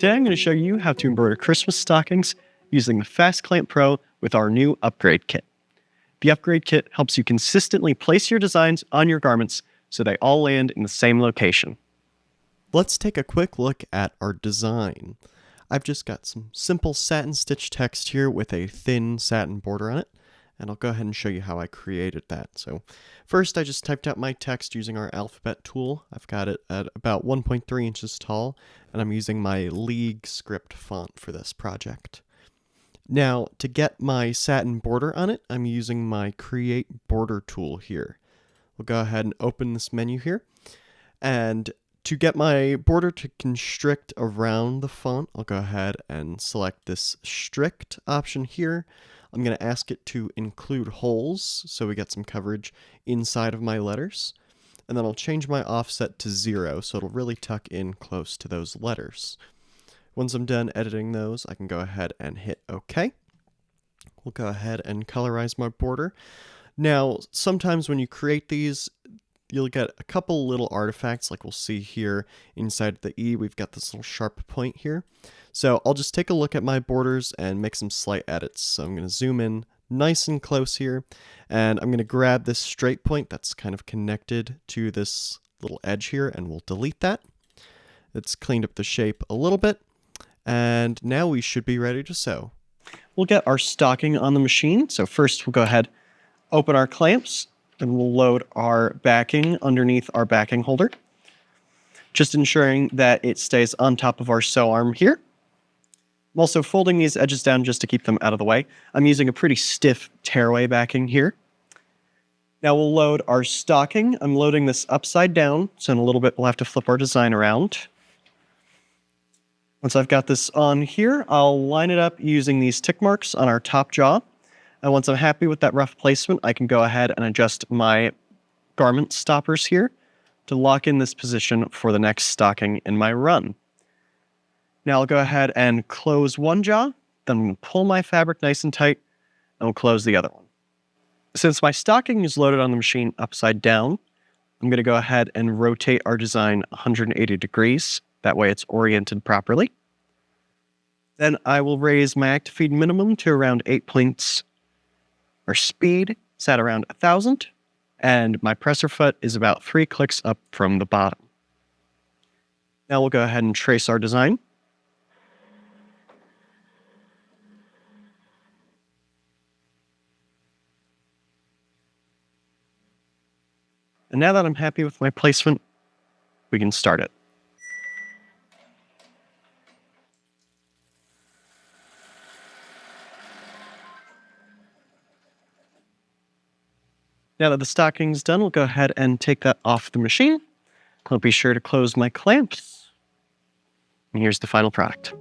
Today I'm going to show you how to embroider Christmas stockings using the Fast Clamp Pro with our new upgrade kit. The upgrade kit helps you consistently place your designs on your garments so they all land in the same location. Let's take a quick look at our design. I've just got some simple satin stitch text here with a thin satin border on it, and I'll go ahead and show you how I created that. So first I just typed out my text using our alphabet tool. I've got it at about 1.3 inches tall, and I'm using my League script font for this project. Now, to get my satin border on it, I'm using my Create Border tool here. We'll go ahead and open this menu here, and to get my border to constrict around the font, I'll go ahead and select this strict option here. I'm going to ask it to include holes so we get some coverage inside of my letters. And then I'll change my offset to 0 so it'll really tuck in close to those letters. Once I'm done editing those, I can go ahead and hit OK. We'll go ahead and colorize my border. Now, sometimes when you create these, you'll get a couple little artifacts, like we'll see here inside the E, we've got this little sharp point here. So I'll just take a look at my borders and make some slight edits. So I'm going to zoom in nice and close here, and I'm going to grab this straight point that's kind of connected to this little edge here, and we'll delete that. It's cleaned up the shape a little bit, and now we should be ready to sew. We'll get our stocking on the machine. So first we'll go ahead, open our clamps, and we'll load our backing underneath our backing holder, just ensuring that it stays on top of our sew arm here. I'm also folding these edges down just to keep them out of the way. I'm using a pretty stiff tearaway backing here. Now we'll load our stocking. I'm loading this upside down, so in a little bit we'll have to flip our design around. Once I've got this on here, I'll line it up using these tick marks on our top jaw. And once I'm happy with that rough placement, I can go ahead and adjust my garment stoppers here to lock in this position for the next stocking in my run. Now I'll go ahead and close one jaw, then pull my fabric nice and tight, and we'll close the other one. Since my stocking is loaded on the machine upside down, I'm going to go ahead and rotate our design 180 degrees. That way it's oriented properly. Then I will raise my active feed minimum to around 8 points. Our speed is at around 1,000, and my presser foot is about 3 clicks up from the bottom. Now we'll go ahead and trace our design. And now that I'm happy with my placement, we can start it. Now that the stocking's done, we'll go ahead and take that off the machine. I'll be sure to close my clamps. And here's the final product.